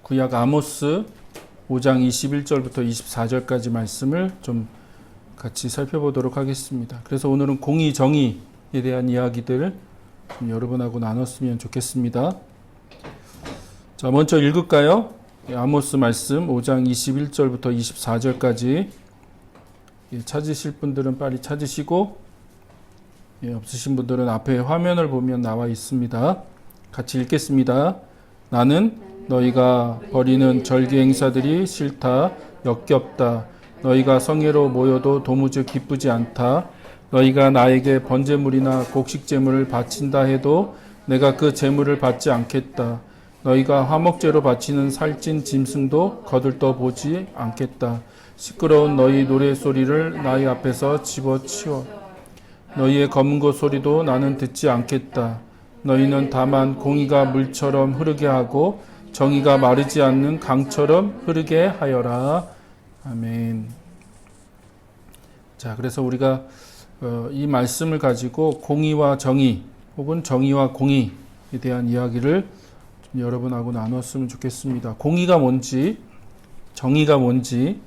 구약 아모스 5장 21절부터 24절까지 말씀을 좀 같이 살펴보도록 하겠습니다. 그래서 오늘은 공의, 정의에 대한 이야기들 좀 여러분하고 나눴으면 좋겠습니다. 자, 먼저 읽을까요? 아모스 말씀 5장 21절부터 24절까지 찾으실 분들은 빨리 찾으시고 없으신 분들은 앞에 화면을 보면 나와 있습니다. 같이 읽겠습니다. 나는 너희가 벌이는 절기 행사들이 싫다, 역겹다. 너희가 성회로 모여도 도무지 기쁘지 않다. 너희가 나에게 번제물이나 곡식제물을 바친다 해도 내가 그 제물을 받지 않겠다. 너희가 화목제로 바치는 살찐 짐승도 거들떠 보지 않겠다. 시끄러운 너희 노래소리를 나의 앞에서 집어치워. 너희의 검은고 소리도 나는 듣지 않겠다. 너희는 다만 공의가 물처럼 흐르게 하고 정의가 마르지 않는 강처럼 흐르게 하여라. 아멘. 자, 그래서 우리가 이 말씀을 가지고 공의와 정의 혹은 정의와 공의에 대한 이야기를 좀 여러분하고 나눴으면 좋겠습니다. 공의가 뭔지, 정의가 뭔지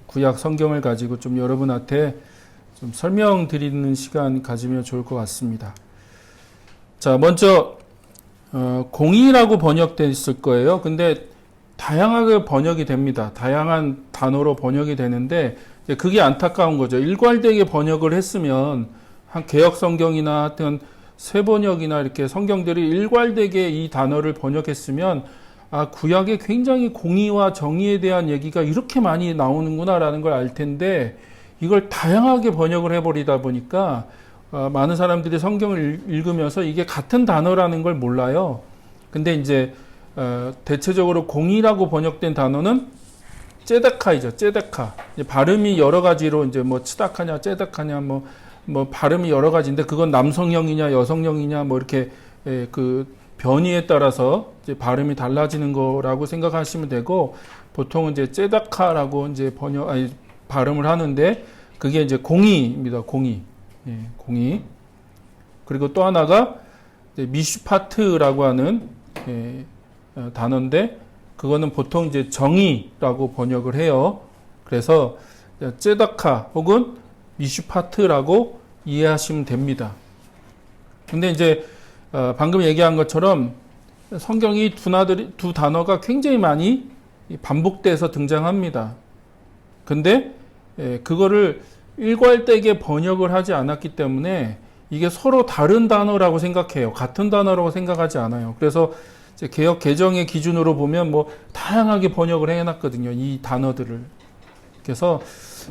구약 성경을 가지고 좀 여러분한테 좀 설명드리는 시간 가지면 좋을 것 같습니다. 자, 먼저 공의라고 번역됐을 거예요. 근데 다양하게 번역이 됩니다. 다양한 단어로 번역이 되는데 그게 안타까운 거죠. 일괄되게 번역을 했으면 한 개역 성경이나 하여튼 새 번역이나 이렇게 성경들이 일괄되게 이 단어를 번역했으면 구약에 굉장히 공의와 정의에 대한 얘기가 이렇게 많이 나오는구나라는 걸 알 텐데 이걸 다양하게 번역을 해버리다 보니까 많은 사람들이 성경을 읽으면서 이게 같은 단어라는 걸 몰라요. 근데 이제 대체적으로 공의라고 번역된 단어는 째다카이죠. 째다카. 발음이 여러 가지로 이제 뭐 츠다카냐, 째다카냐, 뭐 발음이 여러 가지인데 그건 남성형이냐, 여성형이냐, 뭐 이렇게 그 변이에 따라서 이제 발음이 달라지는 거라고 생각하시면 되고 보통은 이제 째다카라고 이제 발음을 하는데 그게 이제 공의입니다. 공의. 공의. 그리고 또 하나가 미슈파트라고 하는 단어인데 그거는 보통 이제 정의라고 번역을 해요. 그래서 째다카 혹은 미슈파트라고 이해하시면 됩니다. 근데 이제 방금 얘기한 것처럼 성경이 두 단어가 굉장히 많이 반복돼서 등장합니다. 근데 그거를 일괄되게 번역을 하지 않았기 때문에 이게 서로 다른 단어라고 생각해요. 같은 단어라고 생각하지 않아요. 그래서 개역 개정의 기준으로 보면 뭐 다양하게 번역을 해놨거든요. 이 단어들을. 그래서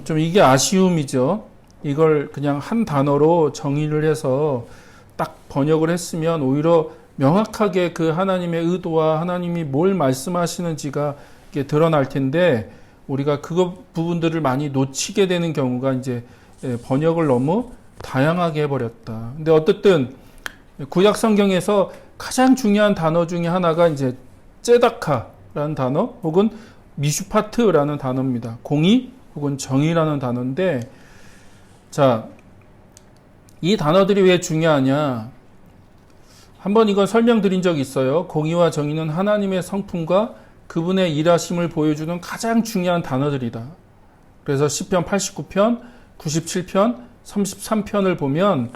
좀 이게 아쉬움이죠. 이걸 그냥 한 단어로 정의를 해서 딱 번역을 했으면 오히려 명확하게 그 하나님의 의도와 하나님이 뭘 말씀하시는지가 이게 드러날 텐데 우리가 그 부분들을 많이 놓치게 되는 경우가 이제 번역을 너무 다양하게 해버렸다. 근데 어쨌든 구약 성경에서 가장 중요한 단어 중에 하나가 이제 째다카라는 단어 혹은 미슈파트라는 단어입니다. 공의 혹은 정의라는 단어인데 자, 이 단어들이 왜 중요하냐? 한번 이건 설명드린 적이 있어요. 공의와 정의는 하나님의 성품과 그분의 일하심을 보여주는 가장 중요한 단어들이다. 그래서 시편 89편, 97편, 33편을 보면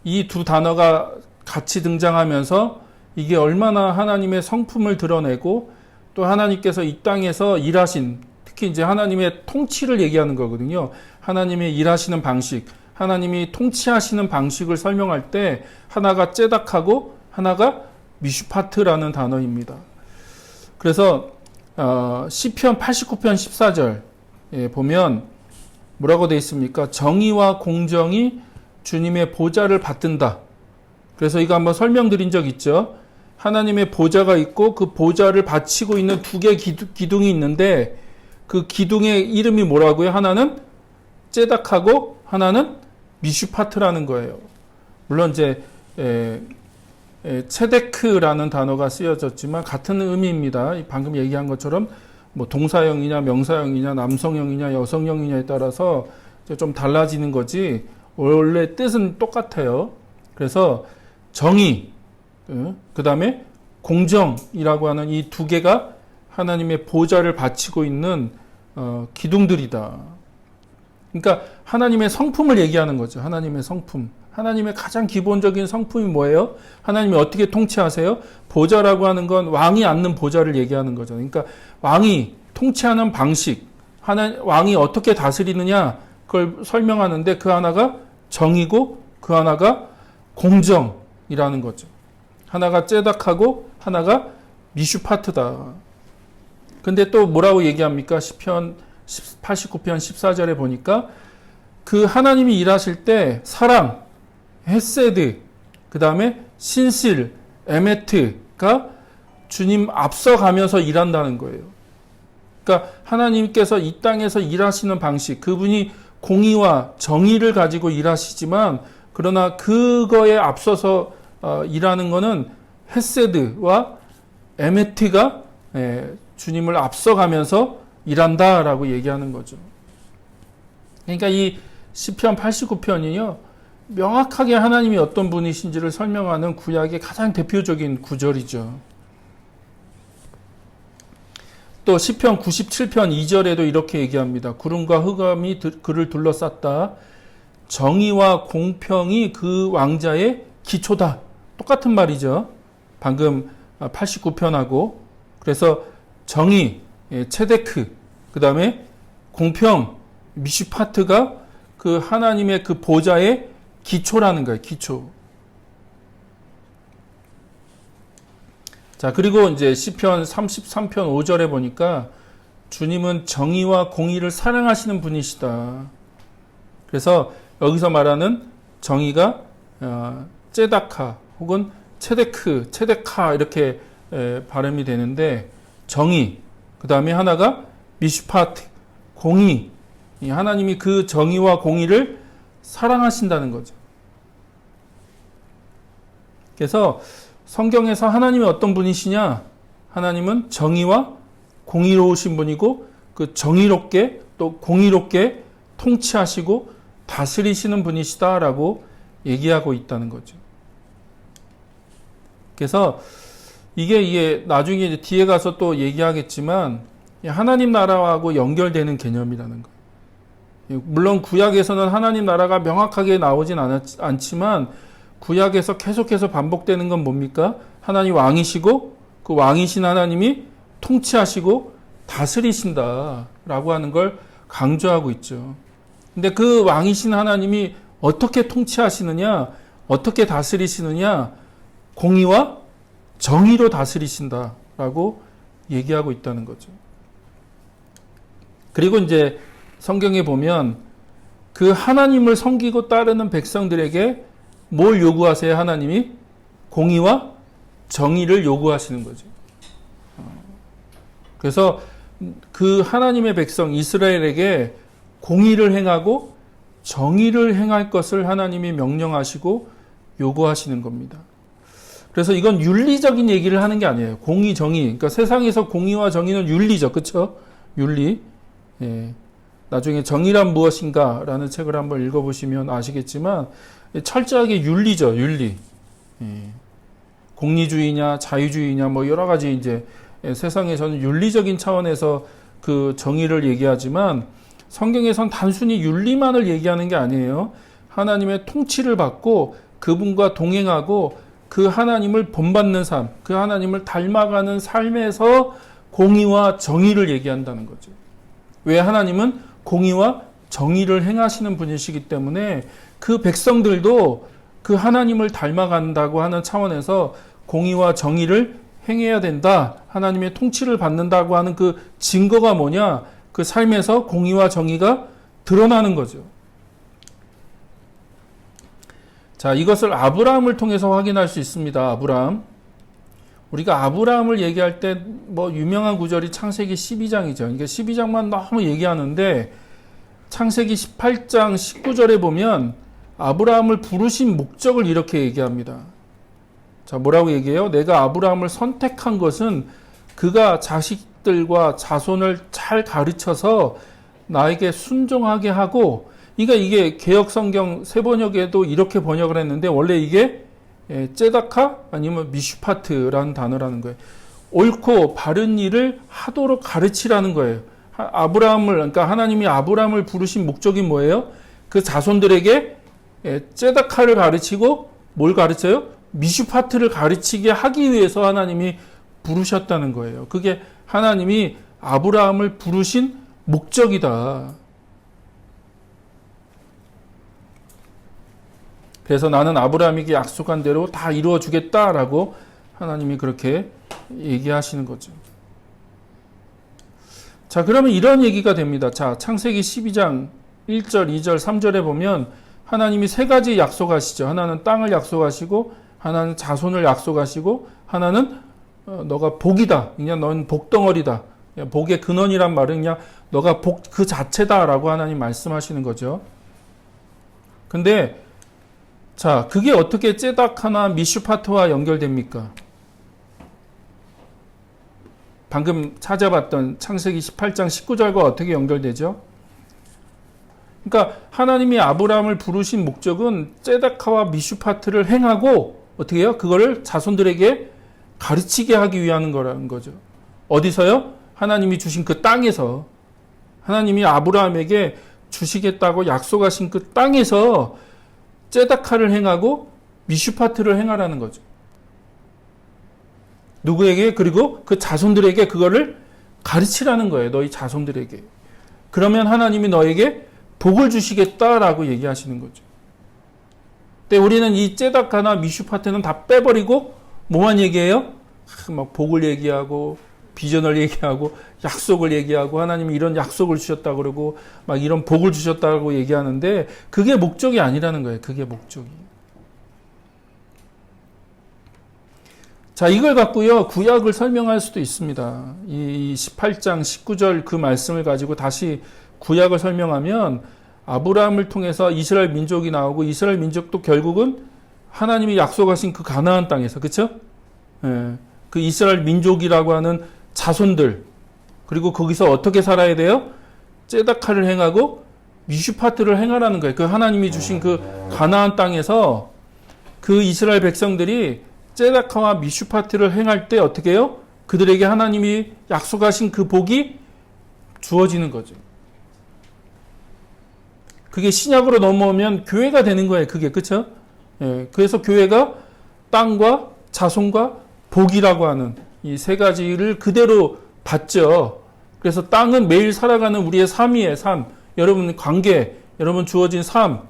이 두 단어가 같이 등장하면서 이게 얼마나 하나님의 성품을 드러내고 또 하나님께서 이 땅에서 일하신 특히 이제 하나님의 통치를 얘기하는 거거든요. 하나님의 일하시는 방식, 하나님이 통치하시는 방식을 설명할 때 하나가 째닥하고 하나가 미슈파트라는 단어입니다. 그래서 시편 89편 14절 보면 뭐라고 되어 있습니까? 정의와 공정이 주님의 보좌를 받든다. 그래서 이거 한번 설명드린 적 있죠. 하나님의 보좌가 있고 그 보좌를 받치고 있는 두 개의 기둥이 있는데 그 기둥의 이름이 뭐라고요? 하나는 째닥하고 하나는 미슈파트라는 거예요. 물론 이제 체데크라는 단어가 쓰여졌지만 같은 의미입니다. 방금 얘기한 것처럼 뭐 동사형이냐 명사형이냐 남성형이냐 여성형이냐에 따라서 좀 달라지는 거지 원래 뜻은 똑같아요. 그래서 정의, 그 다음에 공정이라고 하는 이 두 개가 하나님의 보좌를 바치고 있는 기둥들이다. 그러니까 하나님의 성품을 얘기하는 거죠. 하나님의 성품. 하나님의 가장 기본적인 성품이 뭐예요? 하나님이 어떻게 통치하세요? 보좌라고 하는 건 왕이 앉는 보좌를 얘기하는 거죠. 그러니까 왕이 통치하는 방식, 왕이 어떻게 다스리느냐, 그걸 설명하는데 그 하나가 정이고 그 하나가 공정이라는 거죠. 하나가 째닥하고 하나가 미슈파트다. 근데 또 뭐라고 얘기합니까? 시편 89편 14절에 보니까 그 하나님이 일하실 때 사랑, 헤세드, 그 다음에 신실, 에메트가 주님 앞서가면서 일한다는 거예요. 그러니까 하나님께서 이 땅에서 일하시는 방식, 그분이 공의와 정의를 가지고 일하시지만 그러나 그거에 앞서서 일하는 거는 헤세드와 에메트가 주님을 앞서가면서 일한다라고 얘기하는 거죠. 그러니까 이 시편 89편이요. 명확하게 하나님이 어떤 분이신지를 설명하는 구약의 가장 대표적인 구절이죠. 또 시편 97편 2절에도 이렇게 얘기합니다. 구름과 흑암이 그를 둘러쌌다. 정의와 공평이 그 왕자의 기초다. 똑같은 말이죠. 방금 89편하고. 그래서 정의, 체데크, 그 다음에 공평, 미슈파트가 그 하나님의 그 보좌의 기초라는 거예요. 기초. 자, 그리고 이제 시편 33편 5절에 보니까 주님은 정의와 공의를 사랑하시는 분이시다. 그래서 여기서 말하는 정의가 째다카 혹은 체데크, 체데카 이렇게 발음이 되는데 정의, 그 다음에 하나가 미슈파트, 공의. 하나님이 그 정의와 공의를 사랑하신다는 거죠. 그래서 성경에서 하나님이 어떤 분이시냐? 하나님은 정의와 공의로우신 분이고 그 정의롭게 또 공의롭게 통치하시고 다스리시는 분이시다라고 얘기하고 있다는 거죠. 그래서 이게 나중에 이제 뒤에 가서 또 얘기하겠지만 하나님 나라하고 연결되는 개념이라는 거예요. 물론 구약에서는 하나님 나라가 명확하게 나오진 않지만 구약에서 계속해서 반복되는 건 뭡니까? 하나님 왕이시고 그 왕이신 하나님이 통치하시고 다스리신다라고 하는 걸 강조하고 있죠. 근데 그 왕이신 하나님이 어떻게 통치하시느냐, 어떻게 다스리시느냐, 공의와 정의로 다스리신다라고 얘기하고 있다는 거죠. 그리고 이제 성경에 보면 그 하나님을 섬기고 따르는 백성들에게 뭘 요구하세요? 하나님이 공의와 정의를 요구하시는 거죠. 그래서 그 하나님의 백성 이스라엘에게 공의를 행하고 정의를 행할 것을 하나님이 명령하시고 요구하시는 겁니다. 그래서 이건 윤리적인 얘기를 하는 게 아니에요. 공의, 정의. 그러니까 세상에서 공의와 정의는 윤리죠. 그렇죠? 윤리. 예. 나중에 정의란 무엇인가 라는 책을 한번 읽어보시면 아시겠지만 철저하게 윤리죠. 윤리. 예. 공리주의냐 자유주의냐 뭐 여러 가지 이제 세상에서는 윤리적인 차원에서 그 정의를 얘기하지만 성경에선 단순히 윤리만을 얘기하는 게 아니에요. 하나님의 통치를 받고 그분과 동행하고 그 하나님을 본받는 삶, 그 하나님을 닮아가는 삶에서 공의와 정의를 얘기한다는 거죠. 왜? 하나님은 공의와 정의를 행하시는 분이시기 때문에 그 백성들도 그 하나님을 닮아간다고 하는 차원에서 공의와 정의를 행해야 된다. 하나님의 통치를 받는다고 하는 그 증거가 뭐냐? 그 삶에서 공의와 정의가 드러나는 거죠. 자, 이것을 아브라함을 통해서 확인할 수 있습니다. 아브라함. 우리가 아브라함을 얘기할 때 뭐 유명한 구절이 창세기 12장이죠. 이게 12장만 너무 얘기하는데 창세기 18장 19절에 보면 아브라함을 부르신 목적을 이렇게 얘기합니다. 자, 뭐라고 얘기해요? 내가 아브라함을 선택한 것은 그가 자식들과 자손을 잘 가르쳐서 나에게 순종하게 하고, 그러니까 이게 개역성경 세번역에도 이렇게 번역을 했는데 원래 이게 째다카 아니면 미슈파트라는 단어라는 거예요. 옳고 바른 일을 하도록 가르치라는 거예요. 그러니까 하나님이 아브라함을 부르신 목적이 뭐예요? 그 자손들에게 ጼ다카를 가르치고 뭘 가르쳐요? 미슈파트를 가르치게 하기 위해서 하나님이 부르셨다는 거예요. 그게 하나님이 아브라함을 부르신 목적이다. 그래서 나는 아브라함에게 약속한 대로 다 이루어 주겠다라고 하나님이 그렇게 얘기하시는 거죠. 자, 그러면 이런 얘기가 됩니다. 자, 창세기 12장 1절, 2절, 3절에 보면 하나님이 세 가지 약속하시죠. 하나는 땅을 약속하시고, 하나는 자손을 약속하시고, 하나는 너가 복이다. 그냥 넌 복덩어리다. 복의 근원이란 말은 그냥 너가 복 그 자체다라고 하나님 말씀하시는 거죠. 근데 자, 그게 어떻게 ጼ다카나 미슈파트와 연결됩니까? 방금 찾아봤던 창세기 18장 19절과 어떻게 연결되죠? 그러니까 하나님이 아브라함을 부르신 목적은 ጼ다카와 미슈파트를 행하고 어떻게 해요? 그거를 자손들에게 가르치게 하기 위한 거라는 거죠. 어디서요? 하나님이 주신 그 땅에서, 하나님이 아브라함에게 주시겠다고 약속하신 그 땅에서 ጼ다카를 행하고 미슈파트를 행하라는 거죠. 누구에게? 그리고 그 자손들에게 그거를 가르치라는 거예요. 너희 자손들에게. 그러면 하나님이 너에게 복을 주시겠다라고 얘기하시는 거죠. 근데 우리는 이 ጼ다카나 미슈파트는 다 빼버리고 뭐만 얘기해요? 막 복을 얘기하고 비전을 얘기하고 약속을 얘기하고 하나님이 이런 약속을 주셨다고 그러고 막 이런 복을 주셨다고 얘기하는데 그게 목적이 아니라는 거예요. 그게 목적이. 자, 이걸 갖고요, 구약을 설명할 수도 있습니다. 이 18장 19절 그 말씀을 가지고 다시 구약을 설명하면 아브라함을 통해서 이스라엘 민족이 나오고 이스라엘 민족도 결국은 하나님이 약속하신 그 가나안 땅에서, 그쵸? 예, 그 이스라엘 민족이라고 하는 자손들, 그리고 거기서 어떻게 살아야 돼요? ጼ다카를 행하고 미슈파트를 행하라는 거예요. 그 하나님이 주신 그 가나안 땅에서 그 이스라엘 백성들이 ጼ다카와 미슈파트를 행할 때 어떻게 해요? 그들에게 하나님이 약속하신 그 복이 주어지는 거죠. 그게 신약으로 넘어오면 교회가 되는 거예요. 그게, 그쵸? 예, 그래서 교회가 땅과 자손과 복이라고 하는 이 세 가지를 그대로 받죠. 그래서 땅은 매일 살아가는 우리의 삶이에요. 삶. 여러분 관계, 여러분 주어진 삶.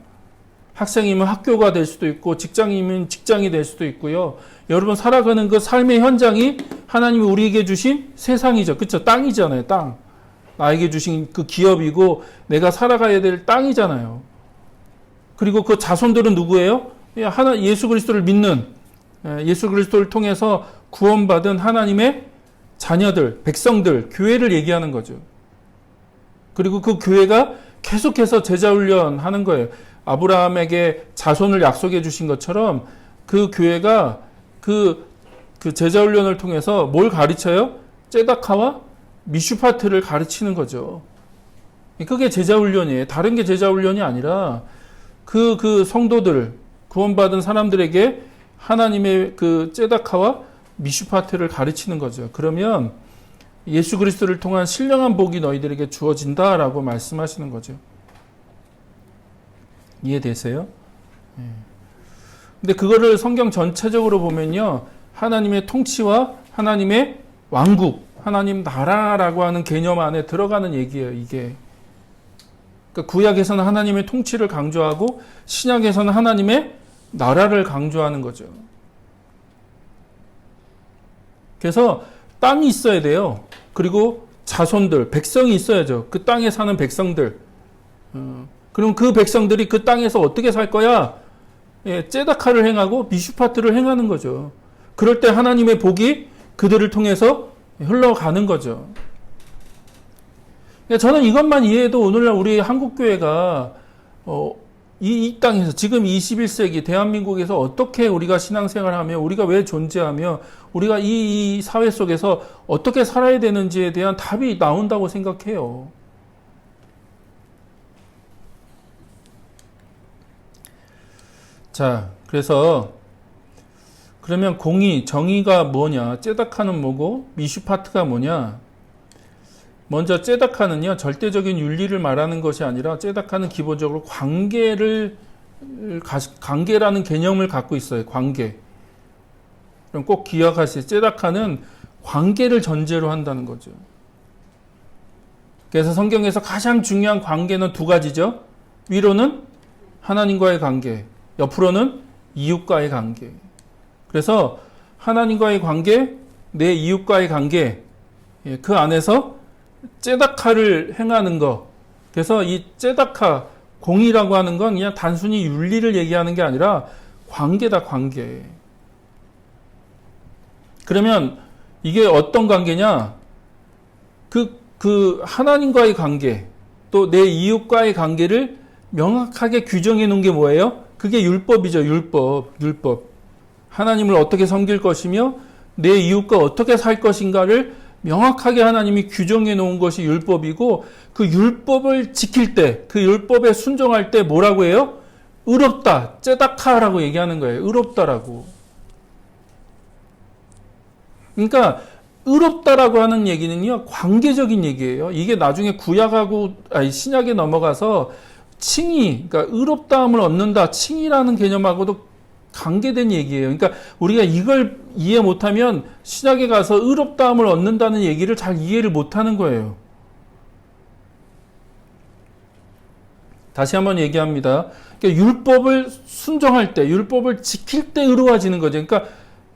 학생이면 학교가 될 수도 있고 직장이면 직장이 될 수도 있고요. 여러분 살아가는 그 삶의 현장이 하나님이 우리에게 주신 세상이죠. 그쵸? 땅이잖아요. 땅. 나에게 주신 그 기업이고 내가 살아가야 될 땅이잖아요. 그리고 그 자손들은 누구예요? 예수 그리스도를 믿는, 예수 그리스도를 통해서 구원받은 하나님의 자녀들, 백성들, 교회를 얘기하는 거죠. 그리고 그 교회가 계속해서 제자훈련 하는 거예요. 아브라함에게 자손을 약속해 주신 것처럼 그 교회가 그 제자훈련을 통해서 뭘 가르쳐요? ጼ다카와 미슈파트를 가르치는 거죠. 그게 제자훈련이에요. 다른 게 제자훈련이 아니라 그 성도들, 구원받은 사람들에게 하나님의 그 ጼ다카와 미슈파트를 가르치는 거죠. 그러면 예수 그리스도를 통한 신령한 복이 너희들에게 주어진다라고 말씀하시는 거죠. 이해되세요? 근데 그거를 성경 전체적으로 보면요, 하나님의 통치와 하나님의 왕국, 하나님 나라라고 하는 개념 안에 들어가는 얘기예요, 이게. 그러니까 구약에서는 하나님의 통치를 강조하고 신약에서는 하나님의 나라를 강조하는 거죠. 그래서 땅이 있어야 돼요. 그리고 자손들, 백성이 있어야죠. 그 땅에 사는 백성들. 그럼 그 백성들이 그 땅에서 어떻게 살 거야? 예, ጼ다카를 행하고 미슈파트를 행하는 거죠. 그럴 때 하나님의 복이 그들을 통해서 흘러가는 거죠. 저는 이것만 이해해도 오늘날 우리 한국교회가 이 땅에서 지금 21세기 대한민국에서 어떻게 우리가 신앙생활하며 우리가 왜 존재하며 우리가 이 사회 속에서 어떻게 살아야 되는지에 대한 답이 나온다고 생각해요. 그래서 그러면 공의, 정의가 뭐냐? 째다카는 뭐고 미슈파트가 뭐냐? 먼저 째다카는요, 절대적인 윤리를 말하는 것이 아니라 째다카는 기본적으로 관계라는 개념을 갖고 있어요. 관계. 그럼 꼭 기억하세요. 째다카는 관계를 전제로 한다는 거죠. 그래서 성경에서 가장 중요한 관계는 두 가지죠. 위로는 하나님과의 관계, 옆으로는 이웃과의 관계. 그래서 하나님과의 관계, 내 이웃과의 관계, 그 안에서 째다카를 행하는 것. 그래서 이 째다카, 공의라고 하는 건 그냥 단순히 윤리를 얘기하는 게 아니라 관계다, 관계. 그러면 이게 어떤 관계냐? 그 하나님과의 관계, 또 내 이웃과의 관계를 명확하게 규정해 놓은 게 뭐예요? 그게 율법이죠, 율법. 하나님을 어떻게 섬길 것이며 내 이웃과 어떻게 살 것인가를 명확하게 하나님이 규정해 놓은 것이 율법이고, 그 율법을 지킬 때, 그 율법에 순종할 때 뭐라고 해요? 의롭다, 째다카라고 얘기하는 거예요. 의롭다라고. 그러니까 의롭다라고 하는 얘기는요, 관계적인 얘기예요. 이게 나중에 신약에 넘어가서 칭의, 그러니까 의롭다함을 얻는다, 칭의라는 개념하고도 관계된 얘기예요. 그러니까 우리가 이걸 이해 못하면 신약에 가서 의롭다함을 얻는다는 얘기를 잘 이해를 못하는 거예요. 다시 한번 얘기합니다. 그러니까 율법을 순종할 때, 율법을 지킬 때 의로워지는 거죠. 그러니까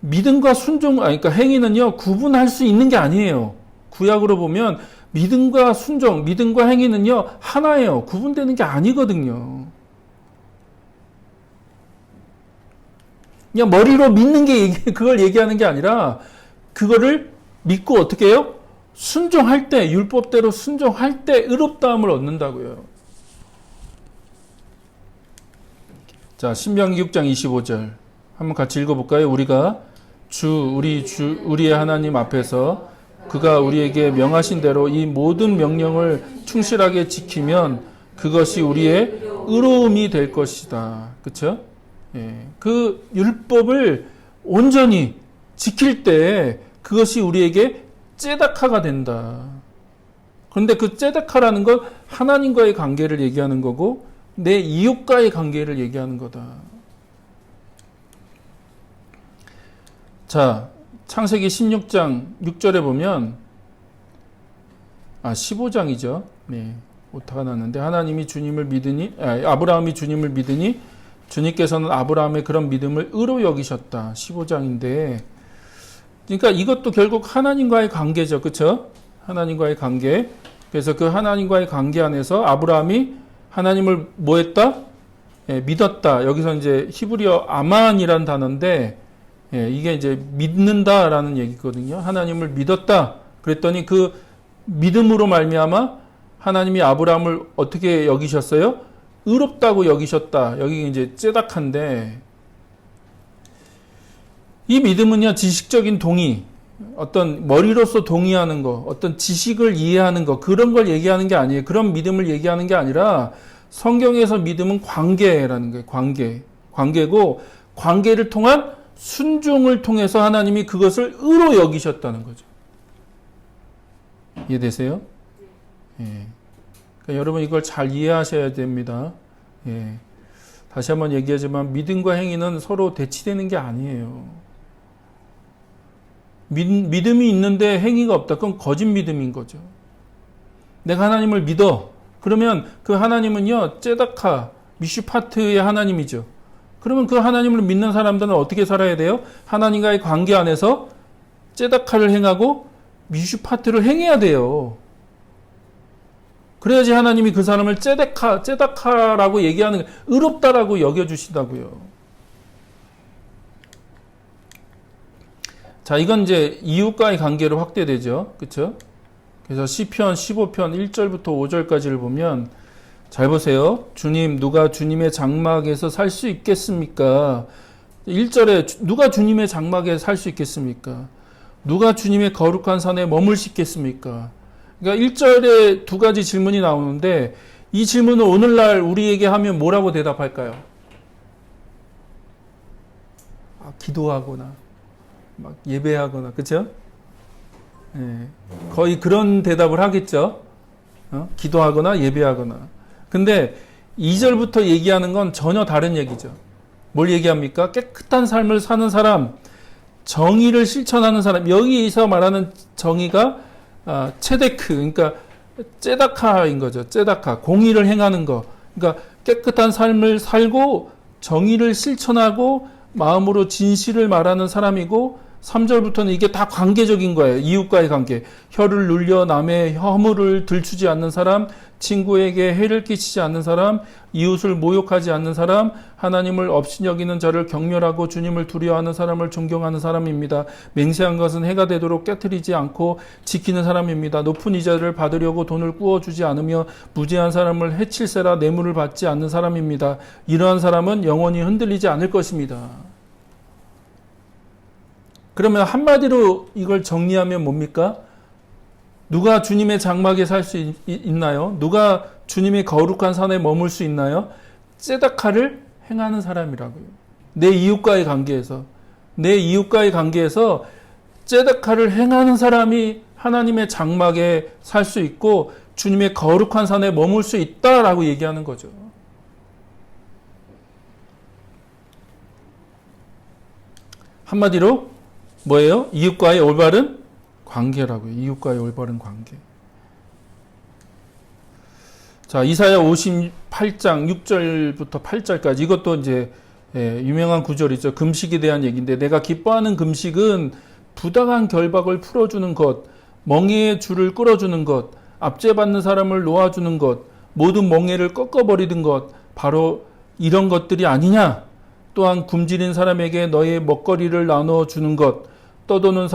믿음과 그러니까 행위는요, 구분할 수 있는 게 아니에요. 구약으로 보면 믿음과 순종, 믿음과 행위는요, 하나예요. 구분되는 게 아니거든요. 그냥 머리로 믿는 게 그걸 얘기하는 게 아니라, 그거를 믿고 어떻게 해요? 순종할 때, 율법대로 순종할 때 의롭다함을 얻는다고요. 자, 신명기 6장 25절. 한번 같이 읽어볼까요? 우리가 우리의 하나님 앞에서 그가 우리에게 명하신 대로 이 모든 명령을 충실하게 지키면 그것이 우리의 의로움이 될 것이다. 그렇죠? 예. 그 율법을 온전히 지킬 때 그것이 우리에게 째다카가 된다. 그런데 그 째다카라는 건 하나님과의 관계를 얘기하는 거고 내 이웃과의 관계를 얘기하는 거다. 자, 창세기 16장 6절에 보면 15장이죠. 네. 오타가 났는데 아브라함이 주님을 믿으니 주님께서는 아브라함의 그런 믿음을 의로 여기셨다. 15장인데 그러니까 이것도 결국 하나님과의 관계죠. 그렇죠? 하나님과의 관계. 그래서 그 하나님과의 관계 안에서 아브라함이 하나님을 뭐 했다? 믿었다. 여기서 이제 히브리어 아만이라는 단어인데 이게 이제 믿는다라는 얘기거든요. 하나님을 믿었다. 그랬더니 그 믿음으로 말미암아 하나님이 아브라함을 어떻게 여기셨어요? 의롭다고 여기셨다. 여기 이제 째다카인데 이 믿음은요, 지식적인 동의, 어떤 머리로서 동의하는 거, 어떤 지식을 이해하는 거, 그런 걸 얘기하는 게 아니에요. 그런 믿음을 얘기하는 게 아니라 성경에서 믿음은 관계라는 거예요. 관계고 관계를 통한 순종을 통해서 하나님이 그것을 의로 여기셨다는 거죠. 이해되세요? 예. 그러니까 여러분 이걸 잘 이해하셔야 됩니다. 예. 다시 한번 얘기하지만 믿음과 행위는 서로 대치되는 게 아니에요. 믿음이 있는데 행위가 없다. 그건 거짓 믿음인 거죠. 내가 하나님을 믿어. 그러면 그 하나님은요, 째다카, 미슈파트의 하나님이죠. 그러면 그 하나님을 믿는 사람들은 어떻게 살아야 돼요? 하나님과의 관계 안에서 째다카를 행하고 미슈파트를 행해야 돼요. 그래야지 하나님이 그 사람을 째다카라고 얘기하는, 의롭다라고 여겨주시다고요. 자, 이건 이제 이웃과의 관계로 확대되죠. 그쵸? 그래서 시편 15편 1절부터 5절까지를 보면 잘 보세요. 주님, 누가 주님의 장막에서 살 수 있겠습니까? 1절에 누가 주님의 장막에 살 수 있겠습니까? 누가 주님의 거룩한 산에 머물 수 있겠습니까? 그러니까 1절에 두 가지 질문이 나오는데 이 질문을 오늘날 우리에게 하면 뭐라고 대답할까요? 기도하거나 막 예배하거나, 그렇죠? 예, 거의 그런 대답을 하겠죠. 기도하거나 예배하거나. 근데 2절부터 얘기하는 건 전혀 다른 얘기죠. 뭘 얘기합니까? 깨끗한 삶을 사는 사람, 정의를 실천하는 사람. 여기서 말하는 정의가 체데크, 그러니까 째다카인 거죠. 째다카, 공의를 행하는 거. 그러니까 깨끗한 삶을 살고 정의를 실천하고 마음으로 진실을 말하는 사람이고, 3절부터는 이게 다 관계적인 거예요. 이웃과의 관계. 혀를 눌려 남의 허물을 들추지 않는 사람, 친구에게 해를 끼치지 않는 사람, 이웃을 모욕하지 않는 사람, 하나님을 업신여기는 자를 경멸하고 주님을 두려워하는 사람을 존경하는 사람입니다. 맹세한 것은 해가 되도록 깨트리지 않고 지키는 사람입니다. 높은 이자를 받으려고 돈을 꾸어주지 않으며 무죄한 사람을 해칠세라 뇌물을 받지 않는 사람입니다. 이러한 사람은 영원히 흔들리지 않을 것입니다. 그러면 한마디로 이걸 정리하면 뭡니까? 누가 주님의 장막에 살 수 있나요? 누가 주님의 거룩한 산에 머물 수 있나요? 째다카를 행하는 사람이라고요. 내 이웃과의 관계에서. 내 이웃과의 관계에서 째다카를 행하는 사람이 하나님의 장막에 살 수 있고 주님의 거룩한 산에 머물 수 있다라고 얘기하는 거죠. 한마디로 뭐예요? 이웃과의 올바른 관계라고요. 이웃과의 올바른 관계. 자, 이사야 58장 6절부터 8절까지 이것도 이제 유명한 구절이죠. 금식에 대한 얘기인데, 내가 기뻐하는 금식은 부당한 결박을 풀어주는 것, 멍에의 줄을 끌어주는 것, 압제받는 사람을 놓아주는 것, 모든 멍에를 꺾어버리는 것, 바로 이런 것들이 아니냐? 또한 굶주린 사람에게 너의 먹거리를 나눠주는 것, 떠도는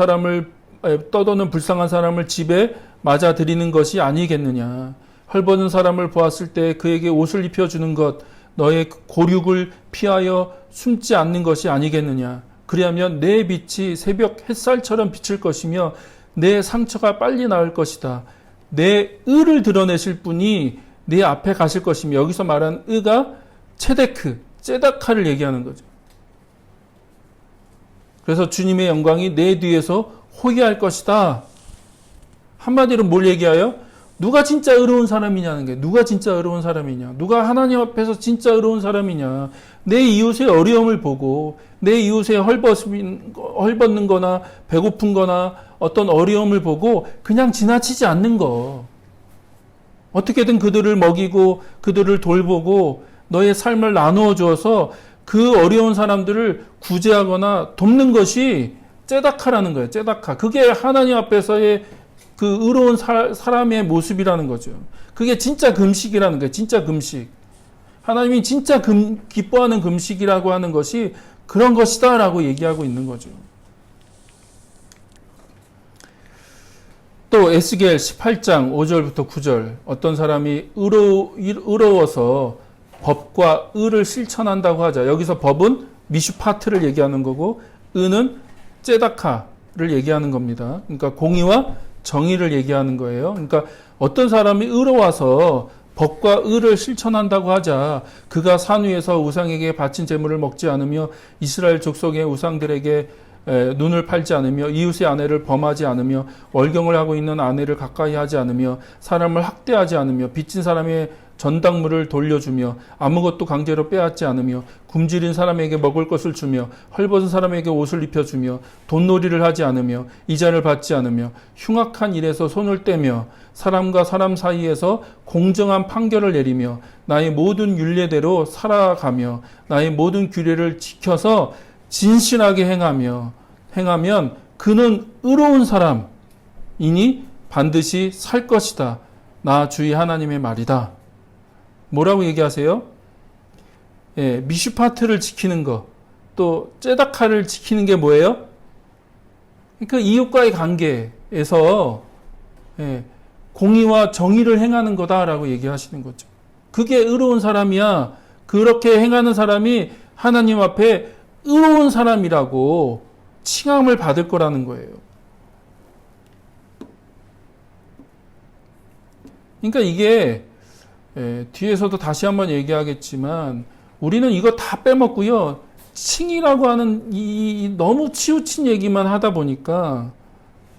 불쌍한 사람을 집에 맞아들이는 것이 아니겠느냐. 헐벗은 사람을 보았을 때 그에게 옷을 입혀주는 것, 너의 고륙을 피하여 숨지 않는 것이 아니겠느냐. 그리하면 내 빛이 새벽 햇살처럼 비칠 것이며 내 상처가 빨리 나을 것이다. 내 의를 드러내실 분이 내 앞에 가실 것이며, 여기서 말한 의가 체데크, 째다카를 얘기하는 거죠. 그래서 주님의 영광이 내 뒤에서 호위할 것이다. 한마디로 뭘 얘기하여? 누가 진짜 의로운 사람이냐는 게, 누가 진짜 의로운 사람이냐, 누가 하나님 앞에서 진짜 의로운 사람이냐. 내 이웃의 어려움을 보고, 내 이웃의 헐벗는 거나 배고픈 거나 어떤 어려움을 보고 그냥 지나치지 않는 거. 어떻게든 그들을 먹이고 그들을 돌보고 너의 삶을 나누어 주어서 그 어려운 사람들을 구제하거나 돕는 것이 째다카라는 거예요. 째다카. 그게 하나님 앞에서의 그 의로운 사람의 모습이라는 거죠. 그게 진짜 금식이라는 거예요. 진짜 금식. 하나님이 진짜 기뻐하는 금식이라고 하는 것이 그런 것이다 라고 얘기하고 있는 거죠. 또 에스겔 18장 5절부터 9절, 어떤 사람이 의로워서 법과 의를 실천한다고 하자. 여기서 법은 미슈파트를 얘기하는 거고, 의는 째다카를 얘기하는 겁니다. 그러니까 공의와 정의를 얘기하는 거예요. 그러니까 어떤 사람이 의로워서 법과 의를 실천한다고 하자. 그가 산 위에서 우상에게 바친 제물을 먹지 않으며 이스라엘 족속의 우상들에게 눈을 팔지 않으며 이웃의 아내를 범하지 않으며 월경을 하고 있는 아내를 가까이 하지 않으며 사람을 학대하지 않으며 빚진 사람의 전당물을 돌려주며 아무것도 강제로 빼앗지 않으며 굶주린 사람에게 먹을 것을 주며 헐벗은 사람에게 옷을 입혀주며 돈놀이를 하지 않으며 이자를 받지 않으며 흉악한 일에서 손을 떼며 사람과 사람 사이에서 공정한 판결을 내리며 나의 모든 율례대로 살아가며 나의 모든 규례를 지켜서 진실하게 행하면 그는 의로운 사람이니 반드시 살 것이다. 나 주의 하나님의 말이다. 뭐라고 얘기하세요? 예, 미슈파트를 지키는 거, 또 째다카를 지키는 게 뭐예요? 그러니까 이웃과의 관계에서 공의와 정의를 행하는 거다라고 얘기하시는 거죠. 그게 의로운 사람이야. 그렇게 행하는 사람이 하나님 앞에 의로운 사람이라고 칭함을 받을 거라는 거예요. 그러니까 이게 뒤에서도 다시 한번 얘기하겠지만 우리는 이거 다 빼먹고요. 칭이라고 하는 이 너무 치우친 얘기만 하다 보니까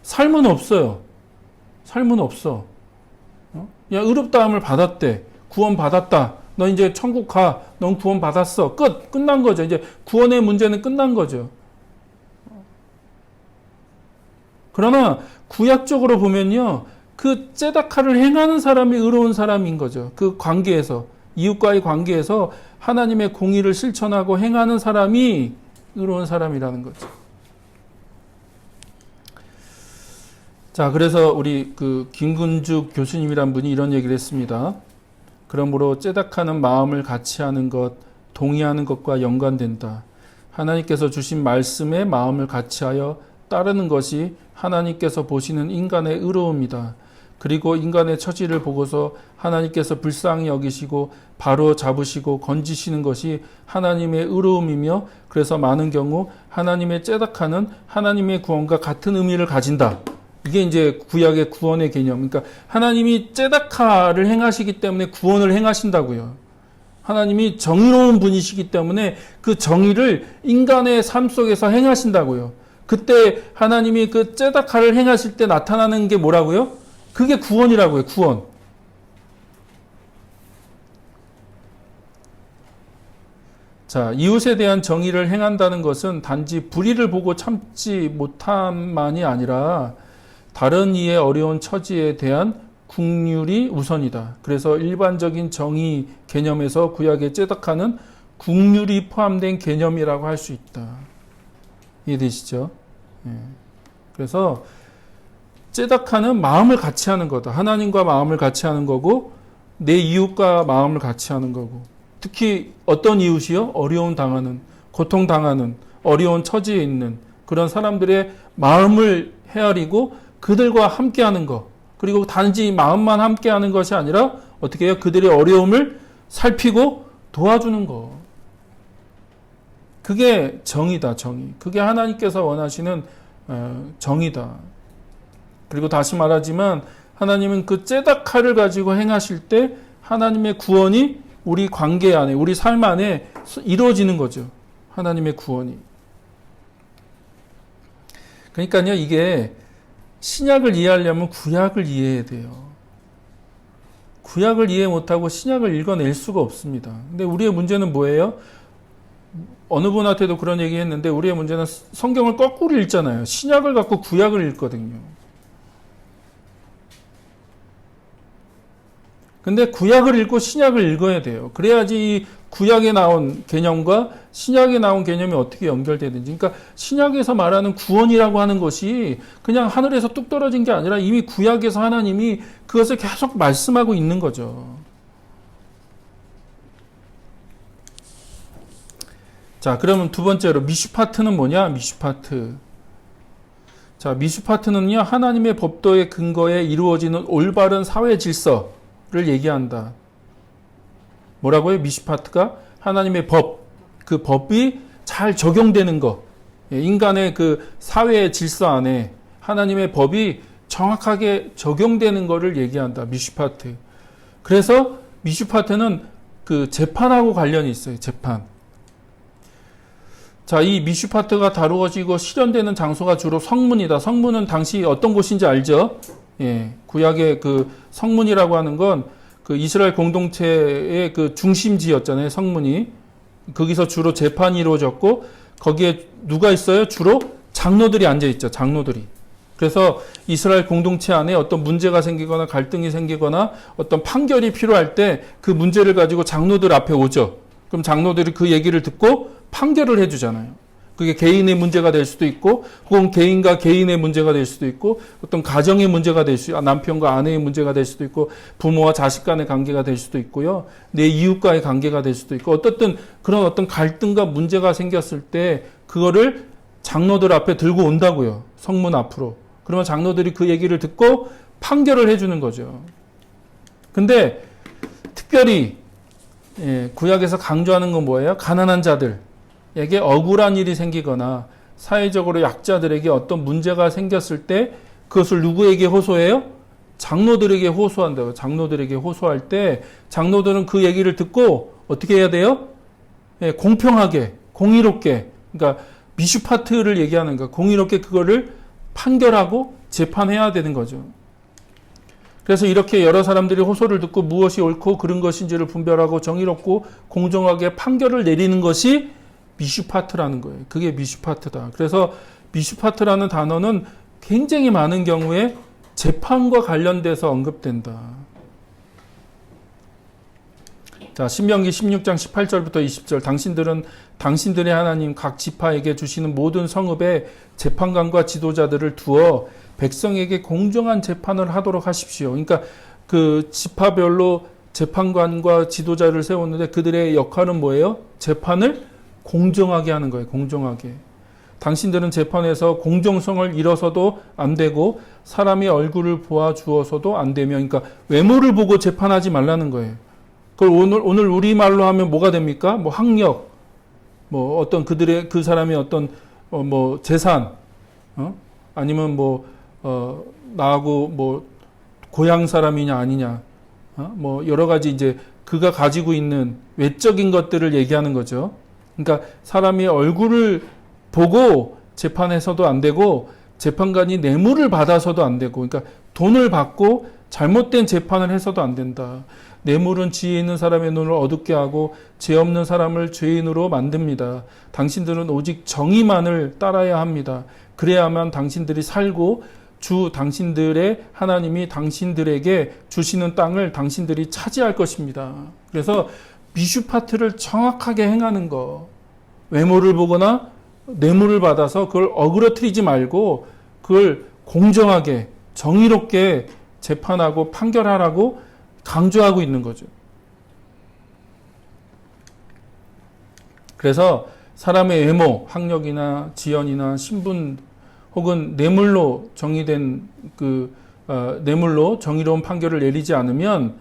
삶은 없어요. 삶은 없어. 야, 의롭다함을 받았대. 구원 받았다. 너 이제 천국 가. 넌 구원 받았어. 끝난 거죠. 이제 구원의 문제는 끝난 거죠. 그러나 구약적으로 보면요, 그 ጼ다카를 행하는 사람이 의로운 사람인 거죠. 그 관계에서, 이웃과의 관계에서 하나님의 공의를 실천하고 행하는 사람이 의로운 사람이라는 거죠. 자, 그래서 우리 그 김근죽 교수님이란 분이 이런 얘기를 했습니다. 그러므로 ጼ다카는 마음을 같이 하는 것, 동의하는 것과 연관된다. 하나님께서 주신 말씀에 마음을 같이하여 따르는 것이 하나님께서 보시는 인간의 의로움이다. 그리고 인간의 처지를 보고서 하나님께서 불쌍히 여기시고 바로 잡으시고 건지시는 것이 하나님의 의로움이며, 그래서 많은 경우 하나님의 ጼ다카는 하나님의 구원과 같은 의미를 가진다. 이게 이제 구약의 구원의 개념. 그러니까 하나님이 ጼ다카를 행하시기 때문에 구원을 행하신다고요. 하나님이 정의로운 분이시기 때문에 그 정의를 인간의 삶 속에서 행하신다고요. 그때 하나님이 그 ጼ다카를 행하실 때 나타나는 게 뭐라고요? 그게 구원이라고요. 구원. 자, 이웃에 대한 정의를 행한다는 것은 단지 불의를 보고 참지 못함만이 아니라 다른 이의 어려운 처지에 대한 국률이 우선이다. 그래서 일반적인 정의 개념에서 구약의 ጼ다카는 국률이 포함된 개념이라고 할 수 있다. 이해되시죠? 예. 그래서 ጼ다카는 마음을 같이 하는 거다. 하나님과 마음을 같이 하는 거고, 내 이웃과 마음을 같이 하는 거고. 특히 어떤 이웃이요? 어려움 당하는, 고통 당하는, 어려운 처지에 있는 그런 사람들의 마음을 헤아리고 그들과 함께 하는 것. 그리고 단지 마음만 함께 하는 것이 아니라 어떻게 해요? 그들의 어려움을 살피고 도와주는 것. 그게 정의다, 정의. 그게 하나님께서 원하시는 정의다. 그리고 다시 말하지만 하나님은 그 ጼ다카를 가지고 행하실 때 하나님의 구원이 우리 관계 안에, 우리 삶 안에 이루어지는 거죠. 하나님의 구원이. 그러니까요, 이게 신약을 이해하려면 구약을 이해해야 돼요. 구약을 이해 못하고 신약을 읽어낼 수가 없습니다. 근데 우리의 문제는 뭐예요? 어느 분한테도 그런 얘기 했는데 우리의 문제는 성경을 거꾸로 읽잖아요. 신약을 갖고 구약을 읽거든요. 근데 구약을 읽고 신약을 읽어야 돼요. 그래야지 이 구약에 나온 개념과 신약에 나온 개념이 어떻게 연결되는지. 그러니까 신약에서 말하는 구원이라고 하는 것이 그냥 하늘에서 뚝 떨어진 게 아니라 이미 구약에서 하나님이 그것을 계속 말씀하고 있는 거죠. 자, 그러면 두 번째로 미슈파트는 뭐냐? 미슈파트. 자, 미슈파트는요, 하나님의 법도의 근거에 이루어지는 올바른 사회 질서를 얘기한다. 뭐라고요? 미슈파트가 하나님의 법, 그 법이 잘 적용되는 것. 인간의 그 사회의 질서 안에 하나님의 법이 정확하게 적용되는 것을 얘기한다. 미슈파트. 그래서 미슈파트는 그 재판하고 관련이 있어요. 재판. 자, 이 미슈파트가 다루어지고 실현되는 장소가 주로 성문이다. 성문은 당시 어떤 곳인지 알죠? 예, 구약의 그 성문이라고 하는 건 그 이스라엘 공동체의 그 중심지였잖아요. 성문이. 거기서 주로 재판이 이루어졌고 거기에 누가 있어요? 주로 장로들이 앉아 있죠. 장로들이. 그래서 이스라엘 공동체 안에 어떤 문제가 생기거나 갈등이 생기거나 어떤 판결이 필요할 때 그 문제를 가지고 장로들 앞에 오죠. 그럼 장로들이 그 얘기를 듣고 판결을 해주잖아요. 그게 개인의 문제가 될 수도 있고, 혹은 개인과 개인의 문제가 될 수도 있고, 어떤 가정의 문제가 될 수, 남편과 아내의 문제가 될 수도 있고, 부모와 자식 간의 관계가 될 수도 있고요. 내 이웃과의 관계가 될 수도 있고, 어떻든 그런 어떤 갈등과 문제가 생겼을 때 그거를 장로들 앞에 들고 온다고요. 성문 앞으로. 그러면 장로들이 그 얘기를 듣고 판결을 해주는 거죠. 근데 특별히 구약에서 강조하는 건 뭐예요? 가난한 자들에게 억울한 일이 생기거나 사회적으로 약자들에게 어떤 문제가 생겼을 때 그것을 누구에게 호소해요? 장로들에게 호소한다고. 장로들에게 호소할 때 장로들은 그 얘기를 듣고 어떻게 해야 돼요? 공평하게 공의롭게, 그러니까 미슈파트를 얘기하는 거, 공의롭게 그거를 판결하고 재판해야 되는 거죠. 그래서 이렇게 여러 사람들이 호소를 듣고 무엇이 옳고 그른 것인지를 분별하고 정의롭고 공정하게 판결을 내리는 것이 미슈파트라는 거예요. 그게 미슈파트다. 그래서 미슈파트라는 단어는 굉장히 많은 경우에 재판과 관련돼서 언급된다. 자, 신명기 16장 18절부터 20절. 당신들은 당신들의 하나님 각 지파에게 주시는 모든 성읍에 재판관과 지도자들을 두어 백성에게 공정한 재판을 하도록 하십시오. 그러니까 그 지파별로 재판관과 지도자를 세웠는데 그들의 역할은 뭐예요? 재판을 공정하게 하는 거예요. 공정하게. 당신들은 재판에서 공정성을 잃어서도 안 되고 사람의 얼굴을 보아주어서도 안 되며, 그러니까 외모를 보고 재판하지 말라는 거예요. 그걸 오늘 우리말로 하면 뭐가 됩니까? 뭐 학력, 뭐 어떤 그 사람의 어떤 뭐 재산, 아니면 나하고 뭐 고향 사람이냐 아니냐, 뭐 여러 가지 이제 그가 가지고 있는 외적인 것들을 얘기하는 거죠. 그러니까 사람의 얼굴을 보고 재판해서도 안 되고 재판관이 뇌물을 받아서도 안 되고, 그러니까 돈을 받고 잘못된 재판을 해서도 안 된다. 뇌물은 지혜 있는 사람의 눈을 어둡게 하고 죄 없는 사람을 죄인으로 만듭니다. 당신들은 오직 정의만을 따라야 합니다. 그래야만 당신들이 살고 당신들의 하나님이 당신들에게 주시는 땅을 당신들이 차지할 것입니다. 그래서 미슈파트를 정확하게 행하는 거, 외모를 보거나 뇌물을 받아서 그걸 어그러뜨리지 말고 그걸 공정하게 정의롭게 재판하고 판결하라고 강조하고 있는 거죠. 그래서 사람의 외모, 학력이나 지연이나 신분 혹은 뇌물로 정의된 뇌물로 정의로운 판결을 내리지 않으면,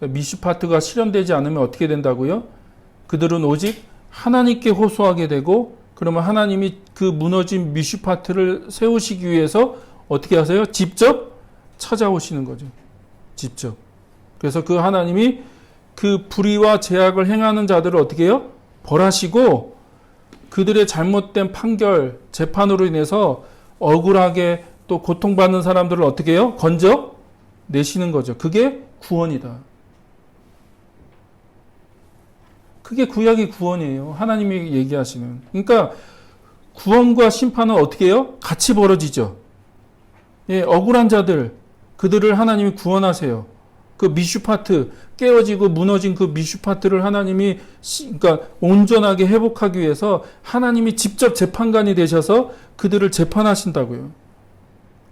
미슈파트가 실현되지 않으면 어떻게 된다고요? 그들은 오직 하나님께 호소하게 되고, 그러면 하나님이 그 무너진 미슈파트를 세우시기 위해서 어떻게 하세요? 직접 찾아오시는 거죠. 직접. 그래서 그 하나님이 그 불의와 제약을 행하는 자들을 어떻게 해요? 벌하시고 그들의 잘못된 판결, 재판으로 인해서 억울하게 또 고통받는 사람들을 어떻게 해요? 건져 내시는 거죠. 그게 구원이다. 그게 구약의 구원이에요. 하나님이 얘기하시는. 그러니까 구원과 심판은 어떻게 해요? 같이 벌어지죠. 예, 억울한 자들, 그들을 하나님이 구원하세요. 그 미슈파트, 깨어지고 무너진 그 미슈파트를 하나님이 그러니까 온전하게 회복하기 위해서 하나님이 직접 재판관이 되셔서 그들을 재판하신다고요.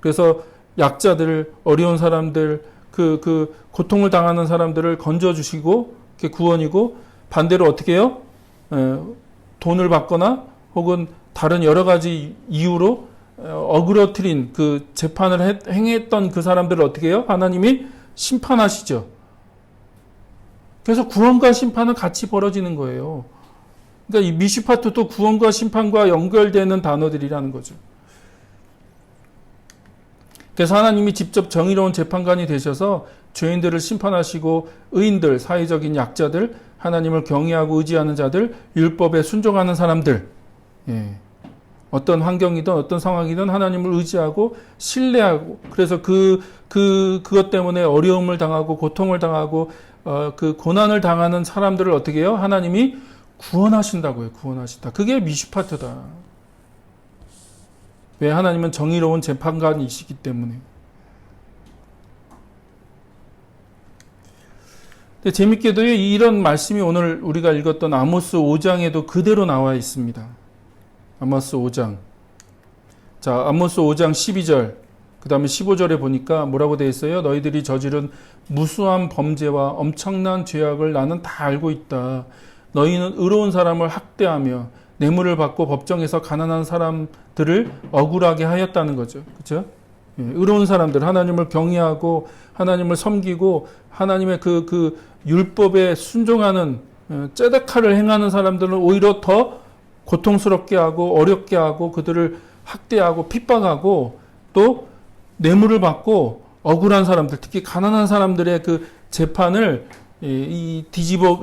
그래서 약자들, 어려운 사람들, 그 고통을 당하는 사람들을 건져주시고 그게 구원이고, 반대로 어떻게 해요? 돈을 받거나 혹은 다른 여러 가지 이유로 어그러뜨린 그 재판을 행했던 그 사람들을 어떻게 해요? 하나님이 심판하시죠. 그래서 구원과 심판은 같이 벌어지는 거예요. 그러니까 이 미슈파트도 구원과 심판과 연결되는 단어들이라는 거죠. 그래서 하나님이 직접 정의로운 재판관이 되셔서 죄인들을 심판하시고 의인들, 사회적인 약자들, 하나님을 경외하고 의지하는 자들, 율법에 순종하는 사람들, 어떤 환경이든 어떤 상황이든 하나님을 의지하고 신뢰하고, 그래서 그것 때문에 어려움을 당하고 고통을 당하고 그 고난을 당하는 사람들을 어떻게 해요? 하나님이 구원하신다고요. 구원하신다. 그게 미슈파트다. 왜? 하나님은 정의로운 재판관이시기 때문에. 근데 재밌게도 이런 말씀이 오늘 우리가 읽었던 아모스 5장에도 그대로 나와 있습니다. 아모스 5장. 자, 아모스 5장 12절, 그 다음에 15절에 보니까 뭐라고 되어 있어요? 너희들이 저지른 무수한 범죄와 엄청난 죄악을 나는 다 알고 있다. 너희는 의로운 사람을 학대하며 뇌물을 받고 법정에서 가난한 사람들을 억울하게 하였다는 거죠. 그렇죠? 의로운 사람들, 하나님을 경외하고 하나님을 섬기고 하나님의 그 율법에 순종하는 째데카를 행하는 사람들은 오히려 더 고통스럽게 하고 어렵게 하고 그들을 학대하고 핍박하고 또 뇌물을 받고 억울한 사람들, 특히 가난한 사람들의 그 재판을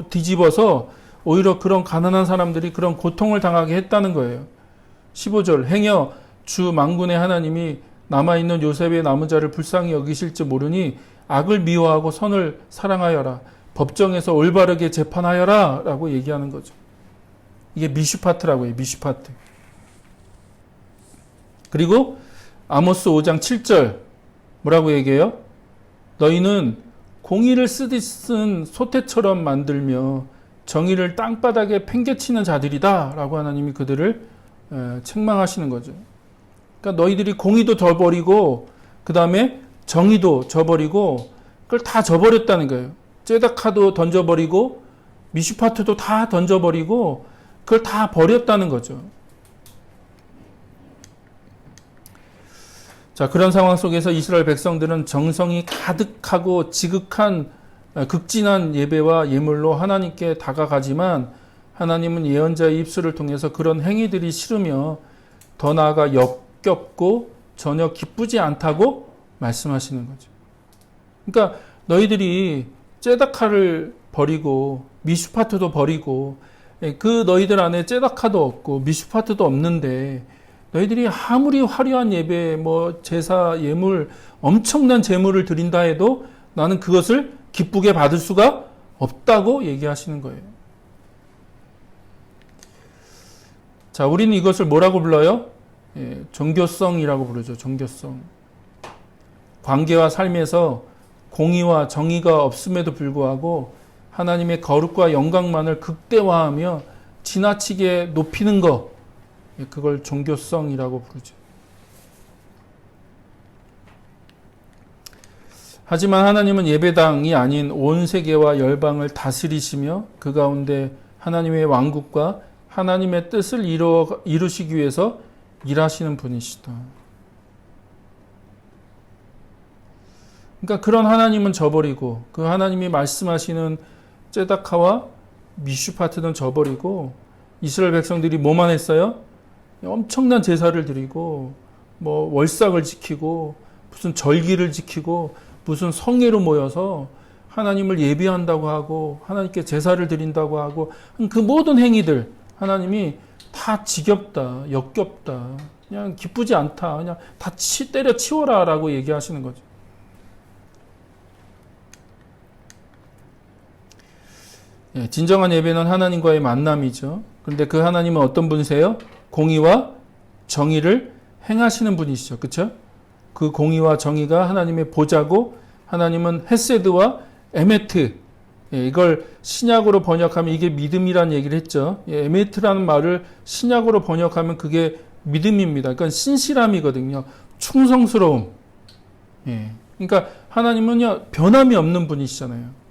뒤집어서 오히려 그런 가난한 사람들이 그런 고통을 당하게 했다는 거예요. 15절 행여 주 만군의 하나님이 남아있는 요셉의 남은 자를 불쌍히 여기실지 모르니 악을 미워하고 선을 사랑하여라. 법정에서 올바르게 재판하여라 라고 얘기하는 거죠. 이게 미슈파트라고 해요. 미슈파트. 그리고 아모스 5장 7절 뭐라고 얘기해요? 너희는 공의를 쓰듯 쓴 소태처럼 만들며 정의를 땅바닥에 팽개치는 자들이다 라고 하나님이 그들을 책망하시는 거죠. 그러니까 너희들이 공의도 저버리고 그 다음에 정의도 저버리고 그걸 다 저버렸다는 거예요. ጼ다카도 던져버리고 미슈파트도 다 던져버리고 그걸 다 버렸다는 거죠. 자, 그런 상황 속에서 이스라엘 백성들은 정성이 가득하고 지극한 극진한 예배와 예물로 하나님께 다가가지만 하나님은 예언자의 입술을 통해서 그런 행위들이 싫으며 더 나아가 역겹고 전혀 기쁘지 않다고 말씀하시는 거죠. 그러니까 너희들이 ጼ다카를 버리고 미슈파트도 버리고 그 너희들 안에 ጼ다카도 없고 미슈파트도 없는데 너희들이 아무리 화려한 예배, 제사, 예물, 엄청난 제물을 드린다 해도 나는 그것을 기쁘게 받을 수가 없다고 얘기하시는 거예요. 자, 우리는 이것을 뭐라고 불러요? 종교성이라고 부르죠. 종교성. 관계와 삶에서 공의와 정의가 없음에도 불구하고 하나님의 거룩과 영광만을 극대화하며 지나치게 높이는 것, 그걸 종교성이라고 부르죠. 하지만 하나님은 예배당이 아닌 온 세계와 열방을 다스리시며 그 가운데 하나님의 왕국과 하나님의 뜻을 이루시기 위해서 일하시는 분이시다. 그러니까 그런 하나님은 저버리고 그 하나님이 말씀하시는 ጼ다카와 미슈파트는 저버리고 이스라엘 백성들이 뭐만 했어요? 엄청난 제사를 드리고 월삭을 지키고 무슨 절기를 지키고 무슨 성회로 모여서 하나님을 예배한다고 하고 하나님께 제사를 드린다고 하고 그 모든 행위들 하나님이 다 지겹다, 역겹다, 그냥 기쁘지 않다, 그냥 다 때려치워라 라고 얘기하시는 거죠. 진정한 예배는 하나님과의 만남이죠. 그런데 그 하나님은 어떤 분이세요? 공의와 정의를 행하시는 분이시죠. 그렇죠? 그 공의와 정의가 하나님의 보좌고 하나님은 헤세드와 에메트, 이걸 신약으로 번역하면 이게 믿음이라는 얘기를 했죠. 에메트라는 말을 신약으로 번역하면 그게 믿음입니다. 그러니까 신실함이거든요. 충성스러움. 그러니까 하나님은요 변함이 없는 분이시잖아요.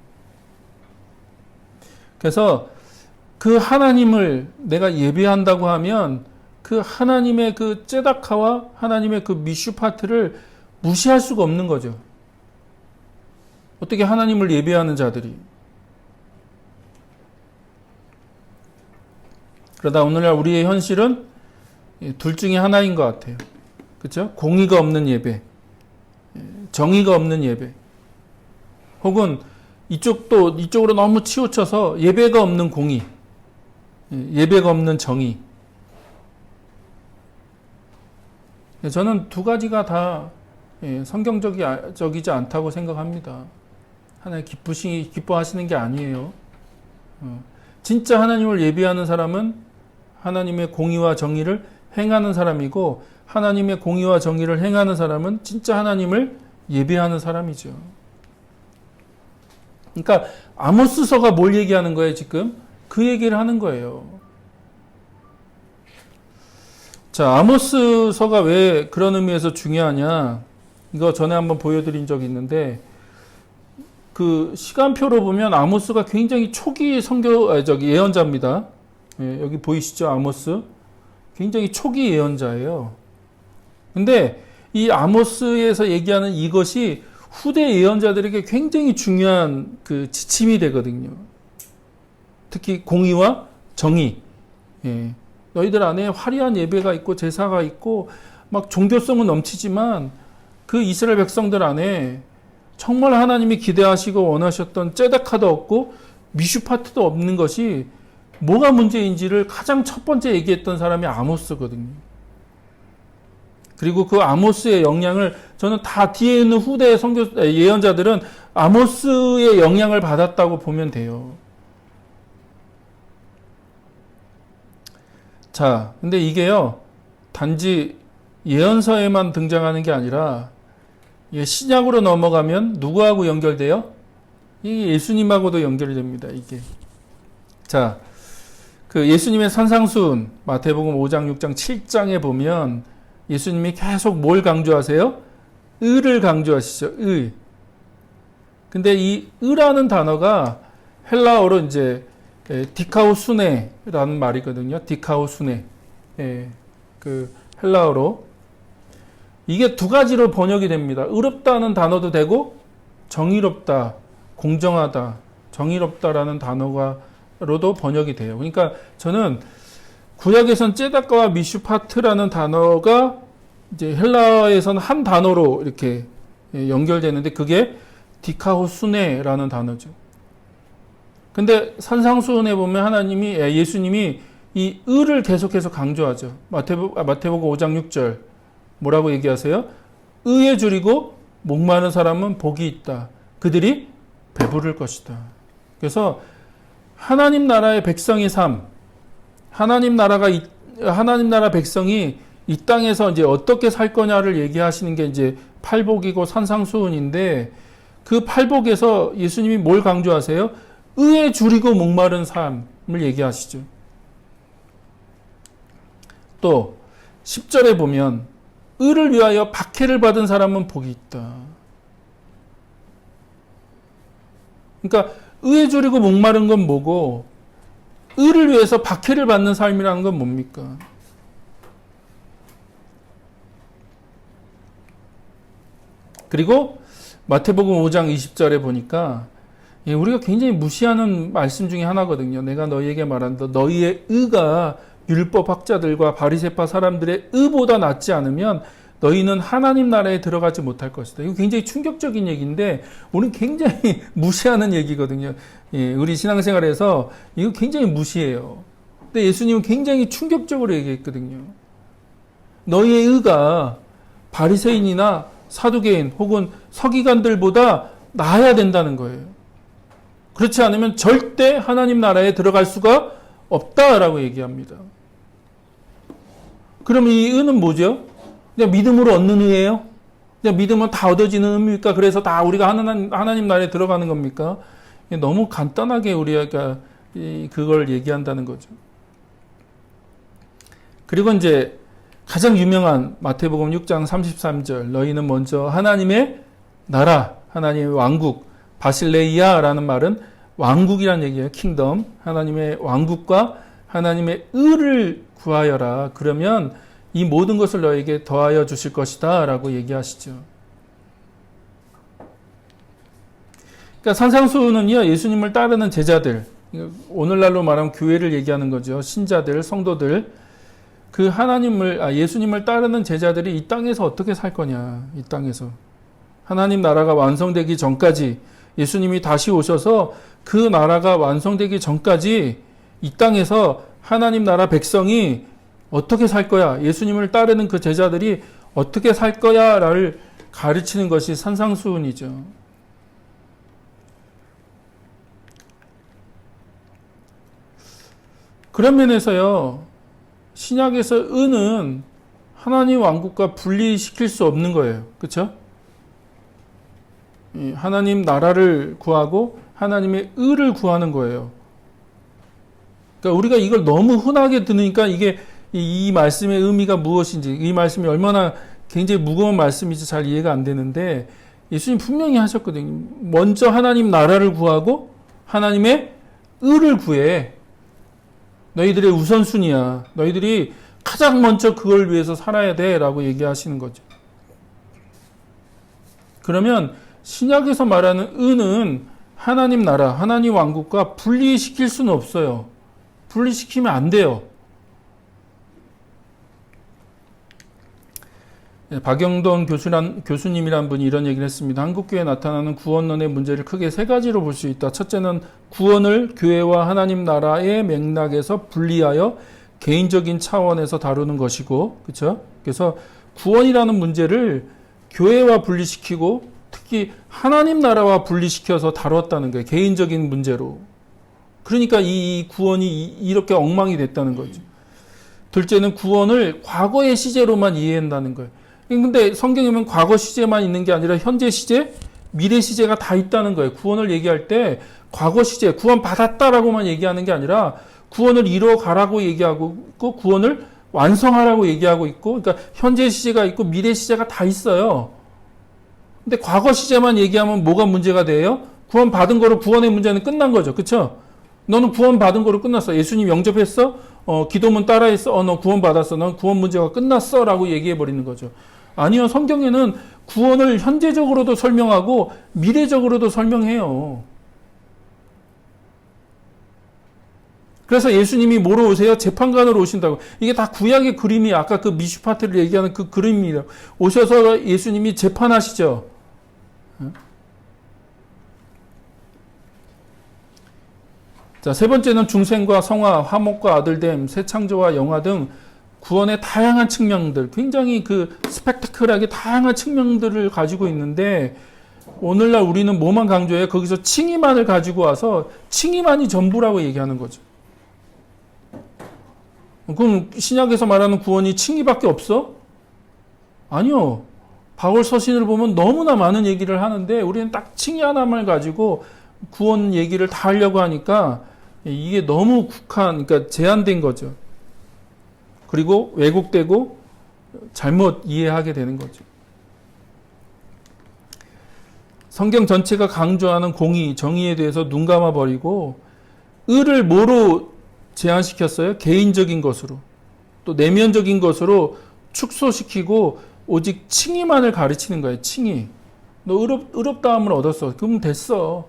그래서 그 하나님을 내가 예배한다고 하면 그 하나님의 그 ጼ다카와 하나님의 그 미슈파트를 무시할 수가 없는 거죠. 어떻게 하나님을 예배하는 자들이. 그러다 오늘날 우리의 현실은 둘 중에 하나인 것 같아요. 그렇죠? 공의가 없는 예배, 정의가 없는 예배, 혹은 이쪽으로 너무 치우쳐서 예배가 없는 공의, 예배가 없는 정의. 저는 두 가지가 다 성경적이지 않다고 생각합니다. 하나님 기뻐하시는 게 아니에요. 진짜 하나님을 예배하는 사람은 하나님의 공의와 정의를 행하는 사람이고 하나님의 공의와 정의를 행하는 사람은 진짜 하나님을 예배하는 사람이죠. 그러니까 아모스서가 뭘 얘기하는 거예요, 지금? 그 얘기를 하는 거예요. 자, 아모스서가 왜 그런 의미에서 중요하냐? 이거 전에 한번 보여드린 적이 있는데 그 시간표로 보면 아모스가 굉장히 초기 예언자입니다. 여기 보이시죠? 아모스. 굉장히 초기 예언자예요. 근데 이 아모스에서 얘기하는 이것이 후대 예언자들에게 굉장히 중요한 그 지침이 되거든요. 특히 공의와 정의. 너희들 안에 화려한 예배가 있고 제사가 있고 막 종교성은 넘치지만 그 이스라엘 백성들 안에 정말 하나님이 기대하시고 원하셨던 ጼ다카도 없고 미슈파트도 없는 것이 뭐가 문제인지를 가장 첫 번째 얘기했던 사람이 아모스거든요. 그리고 그 아모스의 영향을 저는 다 뒤에 있는 후대 예언자들은 아모스의 영향을 받았다고 보면 돼요. 자, 근데 이게요, 단지 예언서에만 등장하는 게 아니라 신약으로 넘어가면 누구하고 연결돼요? 이게 예수님하고도 연결됩니다. 이게. 자, 그 예수님의 산상수훈 마태복음 5장, 6장, 7장에 보면 예수님이 계속 뭘 강조하세요? 의를 강조하시죠. 의. 근데 이 의라는 단어가 헬라어로 이제 디카오수네라는 말이거든요. 디카오수네. 그 헬라어로 이게 두 가지로 번역이 됩니다. 의롭다는 단어도 되고 정의롭다, 공정하다, 정의롭다라는 단어로도 번역이 돼요. 그러니까 저는 구약에선 째다카와 미슈파트라는 단어가 이제 헬라어에서는 한 단어로 이렇게 연결되는데 그게 디카호수네라는 단어죠. 근데 산상수훈에 보면 예수님이 이 의를 계속해서 강조하죠. 마태복음 5장 6절 뭐라고 얘기하세요? 의에 줄이고 목마른 사람은 복이 있다. 그들이 배부를 것이다. 그래서 하나님 나라의 백성의 삶, 하나님 나라 백성이 이 땅에서 이제 어떻게 살 거냐를 얘기하시는 게 이제 팔복이고 산상수훈인데 그 팔복에서 예수님이 뭘 강조하세요? 의에 줄이고 목마른 삶을 얘기하시죠. 또 10절에 보면 의를 위하여 박해를 받은 사람은 복이 있다. 그러니까 의에 줄이고 목마른 건 뭐고 의를 위해서 박해를 받는 삶이라는 건 뭡니까? 그리고 마태복음 5장 20절에 보니까 우리가 굉장히 무시하는 말씀 중에 하나거든요. 내가 너희에게 말한다. 너희의 의가 율법학자들과 바리새파 사람들의 의보다 낫지 않으면 너희는 하나님 나라에 들어가지 못할 것이다. 이거 굉장히 충격적인 얘기인데 우리는 굉장히 무시하는 얘기거든요. 우리 신앙생활에서 이거 굉장히 무시해요. 근데 예수님은 굉장히 충격적으로 얘기했거든요. 너희의 의가 바리새인이나 사두개인 혹은 서기관들보다 나아야 된다는 거예요. 그렇지 않으면 절대 하나님 나라에 들어갈 수가 없다라고 얘기합니다. 그럼 이 의는 뭐죠? 그냥 믿음으로 얻는 의예요? 그냥 믿으면 다 얻어지는 의입니까? 그래서 다 우리가 하나님 나라에 들어가는 겁니까? 너무 간단하게 우리가 그걸 얘기한다는 거죠. 그리고 이제 가장 유명한 마태복음 6장 33절 너희는 먼저 하나님의 나라, 하나님의 왕국, 바실레이아라는 말은 왕국이란 얘기예요. 킹덤. 하나님의 왕국과 하나님의 의를 구하여라. 그러면 이 모든 것을 너에게 더하여 주실 것이다 라고 얘기하시죠. 그러니까 산상수훈은요, 예수님을 따르는 제자들, 오늘날로 말하면 교회를 얘기하는 거죠. 신자들, 성도들, 그 예수님을 따르는 제자들이 이 땅에서 어떻게 살 거냐, 이 땅에서. 하나님 나라가 완성되기 전까지, 예수님이 다시 오셔서 그 나라가 완성되기 전까지 이 땅에서 하나님 나라 백성이 어떻게 살 거야? 예수님을 따르는 그 제자들이 어떻게 살 거야를 가르치는 것이 산상수훈이죠. 그런 면에서요, 신약에서 의는 하나님 왕국과 분리시킬 수 없는 거예요. 그렇죠? 하나님 나라를 구하고 하나님의 의를 구하는 거예요. 그러니까 우리가 이걸 너무 흔하게 들으니까 이게 이 말씀의 의미가 무엇인지, 이 말씀이 얼마나 굉장히 무거운 말씀인지 잘 이해가 안 되는데 예수님 분명히 하셨거든요. 먼저 하나님 나라를 구하고 하나님의 의를 구해. 너희들의 우선순위야. 너희들이 가장 먼저 그걸 위해서 살아야 돼 라고 얘기하시는 거죠. 그러면 신약에서 말하는 의는 하나님 나라, 하나님 왕국과 분리시킬 수는 없어요. 분리시키면 안 돼요. 박영돈 교수님이란 분이 이런 얘기를 했습니다. 한국교회에 나타나는 구원론의 문제를 크게 세 가지로 볼 수 있다. 첫째는 구원을 교회와 하나님 나라의 맥락에서 분리하여 개인적인 차원에서 다루는 것이고, 그렇죠? 그래서 구원이라는 문제를 교회와 분리시키고 특히 하나님 나라와 분리시켜서 다뤘다는 거예요. 개인적인 문제로. 그러니까 이 구원이 이렇게 엉망이 됐다는 거죠. 둘째는 구원을 과거의 시제로만 이해한다는 거예요. 근데 성경에 보면 과거 시제만 있는 게 아니라 현재 시제, 미래 시제가 다 있다는 거예요. 구원을 얘기할 때 과거 시제, 구원 받았다라고만 얘기하는 게 아니라 구원을 이뤄가라고 얘기하고 있고 구원을 완성하라고 얘기하고 있고, 그러니까 현재 시제가 있고 미래 시제가 다 있어요. 근데 과거 시제만 얘기하면 뭐가 문제가 돼요? 구원 받은 거로 구원의 문제는 끝난 거죠. 그렇죠? 너는 구원 받은 거로 끝났어. 예수님 영접했어? 기도문 따라했어? 너 구원 받았어. 넌 구원 문제가 끝났어. 라고 얘기해 버리는 거죠. 아니요. 성경에는 구원을 현재적으로도 설명하고 미래적으로도 설명해요. 그래서 예수님이 뭐로 오세요? 재판관으로 오신다고. 이게 다 구약의 그림이 아까 그 미슈파트를 얘기하는 그 그림입니다. 오셔서 예수님이 재판하시죠. 자, 세 번째는 중생과 성화, 화목과 아들됨, 새 창조와 영화 등 구원의 다양한 측면들, 굉장히 그 스펙타클하게 다양한 측면들을 가지고 있는데 오늘날 우리는 뭐만 강조해요? 거기서 칭의만을 가지고 와서 칭의만이 전부라고 얘기하는 거죠. 그럼 신약에서 말하는 구원이 칭의밖에 없어? 아니요. 바울 서신을 보면 너무나 많은 얘기를 하는데 우리는 딱 칭의 하나만 가지고 구원 얘기를 다 하려고 하니까 이게 너무 그러니까 제한된 거죠. 그리고 왜곡되고 잘못 이해하게 되는 거죠. 성경 전체가 강조하는 공의, 정의에 대해서 눈 감아버리고 의를 뭐로 제한시켰어요? 개인적인 것으로. 또 내면적인 것으로 축소시키고 오직 칭의만을 가르치는 거예요. 칭의. 너 의롭다함을 얻었어. 그럼 됐어.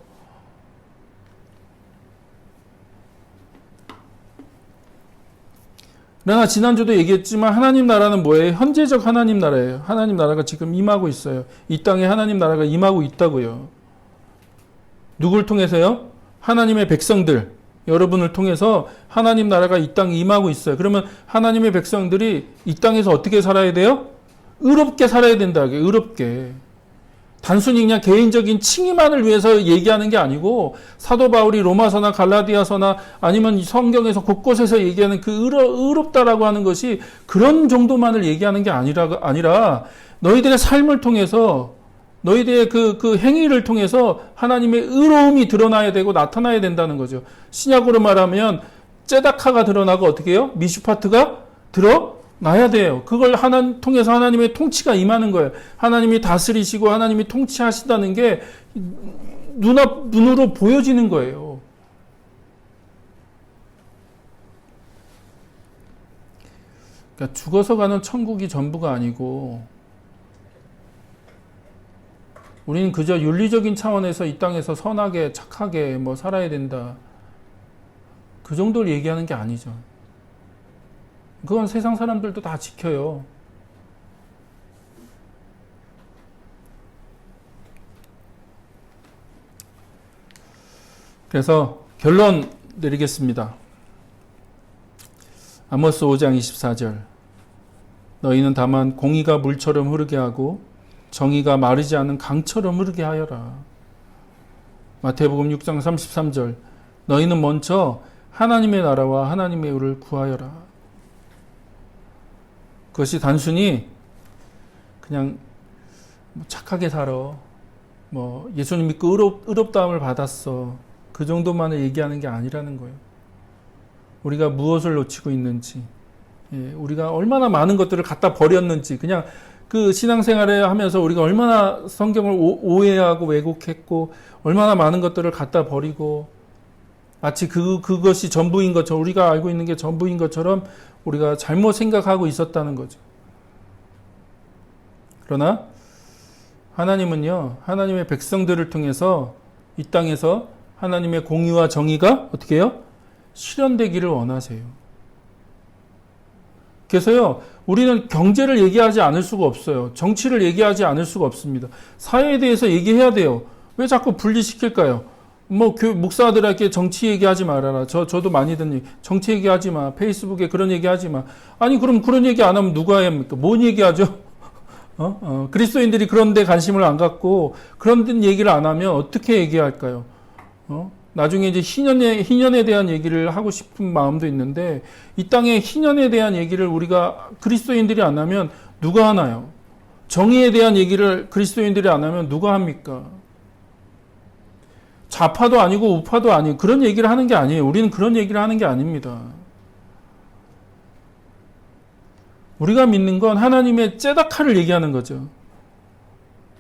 그러나 지난주도 얘기했지만 하나님 나라는 뭐예요? 현재적 하나님 나라예요. 하나님 나라가 지금 임하고 있어요. 이 땅에 하나님 나라가 임하고 있다고요. 누굴 통해서요? 하나님의 백성들, 여러분을 통해서 하나님 나라가 이 땅에 임하고 있어요. 그러면 하나님의 백성들이 이 땅에서 어떻게 살아야 돼요? 의롭게 살아야 된다. 의롭게. 단순히 그냥 개인적인 칭의만을 위해서 얘기하는 게 아니고 사도 바울이 로마서나 갈라디아서나 아니면 성경에서 곳곳에서 얘기하는 그 의롭다라고 하는 것이 그런 정도만을 얘기하는 게 아니라 너희들의 삶을 통해서 너희들의 그 행위를 통해서 하나님의 의로움이 드러나야 되고 나타나야 된다는 거죠. 신약으로 말하면 째다카가 드러나고 어떻게 해요? 미슈파트가 드러나야 돼요. 그걸 통해서 하나님의 통치가 임하는 거예요. 하나님이 다스리시고 하나님이 통치하신다는 게 눈으로 보여지는 거예요. 그러니까 죽어서 가는 천국이 전부가 아니고 우리는 그저 윤리적인 차원에서 이 땅에서 선하게 착하게 살아야 된다. 그 정도를 얘기하는 게 아니죠. 그건 세상 사람들도 다 지켜요. 그래서 결론 내리겠습니다. 아모스 5장 24절. 너희는 다만 공의가 물처럼 흐르게 하고 정의가 마르지 않은 강처럼 흐르게 하여라. 마태복음 6장 33절. 너희는 먼저 하나님의 나라와 하나님의 의를 구하여라. 그것이 단순히 그냥 착하게 살아. 예수님 믿고 의롭다함을 받았어. 그 정도만을 얘기하는 게 아니라는 거예요. 우리가 무엇을 놓치고 있는지, 우리가 얼마나 많은 것들을 갖다 버렸는지, 그냥 그 신앙생활을 하면서 우리가 얼마나 성경을 오해하고 왜곡했고 얼마나 많은 것들을 갖다 버리고 마치 그것이 전부인 것처럼 우리가 알고 있는 게 전부인 것처럼 우리가 잘못 생각하고 있었다는 거죠. 그러나 하나님은요, 하나님의 백성들을 통해서 이 땅에서 하나님의 공의와 정의가 어떻게 해요? 실현되기를 원하세요. 그래서요, 우리는 경제를 얘기하지 않을 수가 없어요. 정치를 얘기하지 않을 수가 없습니다. 사회에 대해서 얘기해야 돼요. 왜 자꾸 분리시킬까요? 목사들에게 정치 얘기하지 말아라. 저도 많이 듣는 얘기. 정치 얘기하지 마. 페이스북에 그런 얘기하지 마. 아니, 그럼 그런 얘기 안 하면 누가 해야 합니까? 뭔 얘기하죠? 그리스도인들이 그런 데 관심을 안 갖고 그런 데 얘기를 안 하면 어떻게 얘기할까요? 나중에 이제 희년에 대한 얘기를 하고 싶은 마음도 있는데 이 땅에 희년에 대한 얘기를 우리가 그리스도인들이 안 하면 누가 하나요? 정의에 대한 얘기를 그리스도인들이 안 하면 누가 합니까? 좌파도 아니고 우파도 아니고 그런 얘기를 하는 게 아니에요. 우리는 그런 얘기를 하는 게 아닙니다. 우리가 믿는 건 하나님의 째다카를 얘기하는 거죠.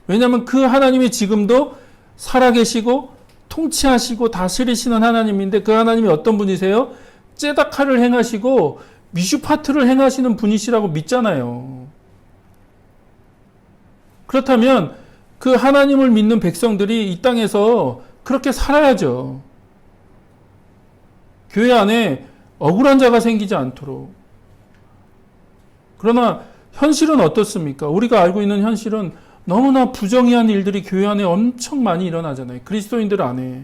왜냐하면 그 하나님이 지금도 살아계시고 통치하시고 다스리시는 하나님인데 그 하나님이 어떤 분이세요? 째다카를 행하시고 미슈파트를 행하시는 분이시라고 믿잖아요. 그렇다면 그 하나님을 믿는 백성들이 이 땅에서 그렇게 살아야죠. 교회 안에 억울한 자가 생기지 않도록. 그러나 현실은 어떻습니까? 우리가 알고 있는 현실은 너무나 부정의한 일들이 교회 안에 엄청 많이 일어나잖아요. 그리스도인들 안에.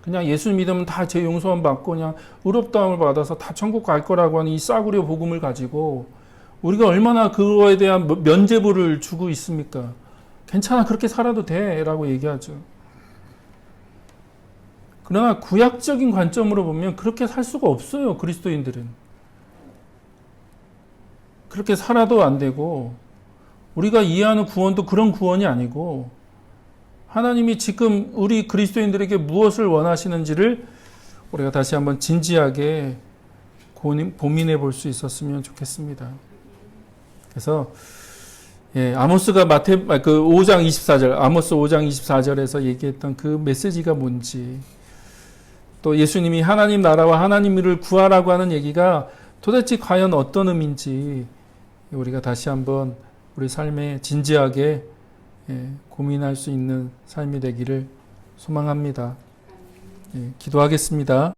그냥 예수 믿으면 다 제 용서만 받고 그냥 의롭다함을 받아서 다 천국 갈 거라고 하는 이 싸구려 복음을 가지고 우리가 얼마나 그거에 대한 면죄부를 주고 있습니까? 괜찮아, 그렇게 살아도 돼 라고 얘기하죠. 그러나 구약적인 관점으로 보면 그렇게 살 수가 없어요. 그리스도인들은. 그렇게 살아도 안 되고 우리가 이해하는 구원도 그런 구원이 아니고 하나님이 지금 우리 그리스도인들에게 무엇을 원하시는지를 우리가 다시 한번 진지하게 고민해 볼 수 있었으면 좋겠습니다. 그래서 아모스가 그 5장 24절, 아모스 5장 24절에서 얘기했던 그 메시지가 뭔지, 또 예수님이 하나님 나라와 하나님을 구하라고 하는 얘기가 도대체 과연 어떤 의미인지 우리가 다시 한번 우리 삶에 진지하게 고민할 수 있는 삶이 되기를 소망합니다. 기도하겠습니다.